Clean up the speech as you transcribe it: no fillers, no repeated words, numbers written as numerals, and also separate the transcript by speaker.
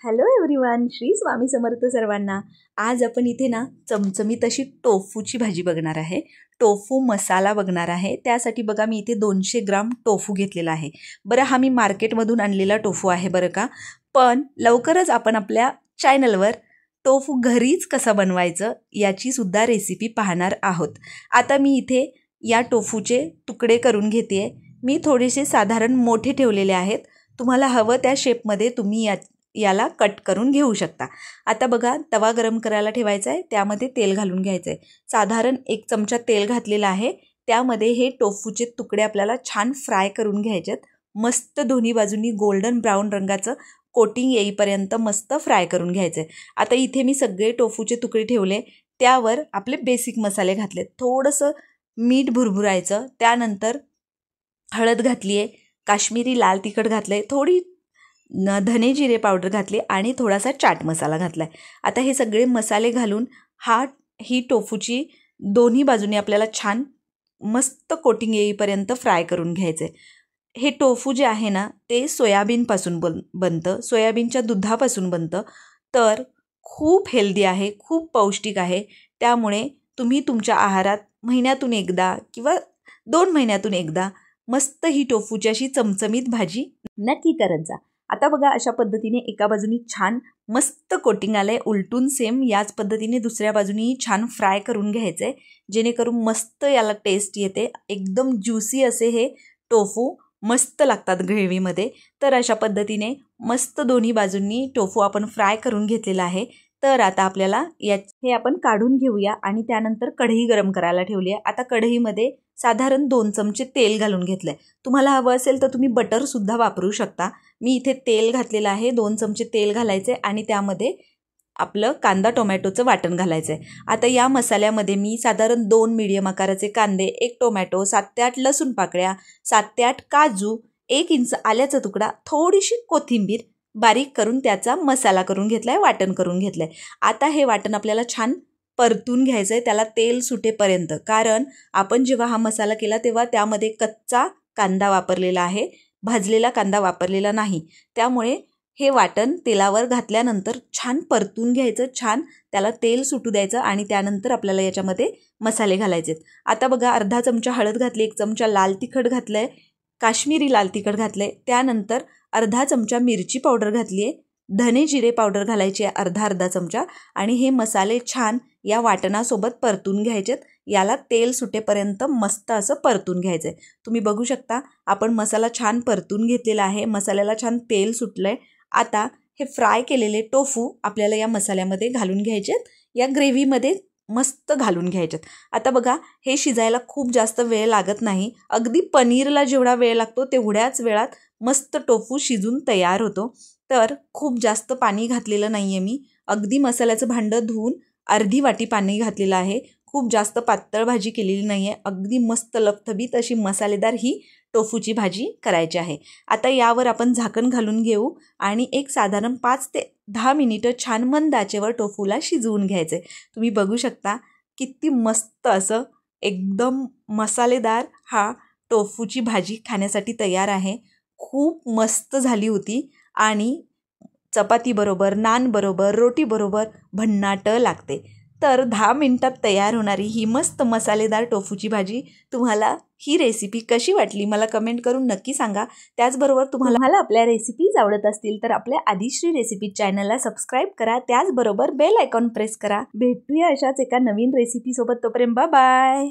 Speaker 1: Hello everyone, Shri Swami Samarth सर्वांना। आज आपण इथे ना चमचमीत अशी टोफूची भाजी बघणार आहे। टोफू मसाला बघणार आहे। त्यासाठी बघा मी इथे 200 ग्राम टोफू घेतलेला आहे। बरं, हा मी मार्केटमधून आणलेला टोफू आहे बरं का। पण लवकरच आपण आपल्या चॅनलवर टोफू घरीच कसा बनवायचं याची सुद्धा रेसिपी पाहणार आहोत। आता मी इथे या टोफूचे तुकडे करून घेते। मी थोडेसे साधारण मोठे ठेवलेले आहेत। तुम्हाला हवं त्या शेपमध्ये तुम्ही याला कट करून घेऊ शकता। आता बघा, तवा गरम करायला ठेवायचा आहे। त्यामध्ये तेल घालून घ्यायचं आहे। साधारण 1 चमचा तेल घातलेला आहे। त्यामध्ये हे टोफूचे तुकडे आपल्याला छान फ्राय करून घ्यायचे। मस्त दोन्ही बाजूंनी गोल्डन ब्राऊन रंगाचं कोटिंग येईपर्यंत मस्त फ्राय करून घ्यायचं आहे। आता इथे मी सगळे टोफूचे तुकडे ठेवले। त्यावर आपले बेसिक मसाले घातले। थोडंसं मीठ भुरभुरायचं। त्यानंतर हळद घातली आहे, काश्मीरी लाल तिखट घातले, थोडी धने जिरे पावडर घातली आणि थोडासा चाट मसाला घातलाय। आता हे सगळे मसाले घालून ही टोफूची दोन्ही बाजूने आपल्याला छान मस्त कोटिंग येईपर्यंत फ्राय करून घ्यायचे। हे टोफू जे आहे ना ते सोयाबीनपासून बनतं, सोयाबीनच्या दुधापासून बनतं। तर खूप हेल्दी आहे, खूप पौष्टिक आहे। त्यामुळे तुम्ही तुमच्या आहारात महिन्यातून एकदा किंवा 2 महिन्यातून एकदा मस्त ही टोफूची अशी चमचमीत भाजी नक्की करत जा। आता बघा, अशा पद्धतीने एका बाजूनी छान मस्त कोटिंग आलंय। उलटून सेम याच पद्धतीने दुसऱ्या बाजूनी छान फ्राय करून घ्यायचंय, जेणेकरून मस्त याला टेस्ट येते। एकदम ज्युसी असे हे टोफू मस्त लागतात ग्रेव्हीमध्ये। तर अशा पद्धतीने मस्त दोन्ही बाजूंनी टोफू आपण फ्राय करून घेतलेला आहे। तर आता आपल्याला हे आपण काढून घेऊया आणि त्यानंतर कढई गरम करायला ठेवली आहे। आता कढईमध्ये साधारण 2 चमचे तेल घालून घेतलंय। तुम्हाला हवं असेल तर तुम्ही बटर सुद्धा वापरू शकता। मी इथे तेल घातलेलं आहे। 2 चमचे तेल घालायचे आणि त्यामध्ये आपलं कांदा टोमॅटोचं वाटण घालायचंय। आता या मसाल्यामध्ये मी साधारण 2 मीडियम आकाराचे कांदे, 1 टोमॅटो, 7 ते 8 लसूण पाकळ्या, 7 ते 8 काजू, 1 इंच आल्याचा तुकडा, थोडीशी कोथिंबीर बारीक करून त्याचा मसाला करून घेतलाय, वाटण करून घेतलंय। आता हे वाटण आपल्याला छान परतून घ्यायचंय, त्याला तेल सुटेपर्यंत। कारण आपण जेव्हा हा मसाला केला तेव्हा त्यामध्ये कच्चा कांदा वापरलेला आहे, भाजलेला कांदा वापरलेला नाही। त्यामुळे हे वाटण तेलावर घातल्यानंतर छान परतून घ्यायचं, छान त्याला तेल सुटू द्यायचं आणि त्यानंतर आपल्याला याच्यामध्ये मसाले घालायचे। आता बघा, अर्धा चमचा हळद घातली, 1 चमचा लाल तिखट घातलंय, काश्मीरी लाल तिखट घातलंय, त्यानंतर अर्धा चमचा मिरची पावडर घातली आहे, धने जिरे पावडर घालायची आहे अर्धा चमचा आणि हे मसाले छान या वाटणासोबत परतून घ्यायचेत। याला तेल सुटेपर्यंत मस्त असं परतून घ्यायचं आहे। तुम्ही बघू शकता आपण मसाला छान परतून घेतलेला आहे, मसाल्याला छान तेल सुटलंय। आता हे फ्राय केलेले टोफू आपल्याला या मसाल्यामध्ये घालून घ्यायचेत, या ग्रेव्हीमध्ये मस्त घालून घ्यायचेत। आता बघा, हे शिजायला खूप जास्त वेळ लागत नाही। अगदी पनीरला जेवढा वेळ लागतो तेवढ्याच वेळात मस्त टोफू शिजून तयार होतो। तर खूप जास्त पाणी घातलेलं नाहीये मी, अगदी मसाल्याचं भांडं धुवून अर्धी वाटी पाणी घातलेलं आहे। खूप जास्त पातळ भाजी केलेली नाहीये, अगदी मस्त लपथबीत अशी मसालेदार ही टोफूची भाजी करायची आहे। आता यावर आपण झाकण घालून घेऊ आणि एक साधारण 5 ते 10 मिनिटं छान मंद आचेवर टोफूला शिजवून घ्यायचे। तुम्ही बघू शकता किती मस्त असं एकदम मसालेदार हा टोफूची भाजी खाण्यासाठी तयार आहे। खूप मस्त झाली होती आणि चपाती बरोबर, नान बरोबर, रोटी बरोबर भन्नाट लागते। तर 10 मिनिटात तयार होणारी ही मस्त मसालेदार टोफूची भाजी, तुम्हाला ही रेसिपी कशी वाटली मला कमेंट करून नक्की सांगा। त्याचबरोबर तुम्हाला आपल्या रेसिपीज आवडत असतील तर आपल्या आदिश्री रेसिपी चॅनलला सबस्क्राईब करा, त्याचबरोबर बेल आयकॉन प्रेस करा। भेटूया अशाच एका नवीन रेसिपीसोबत, तोपर्यंत बाय बाय।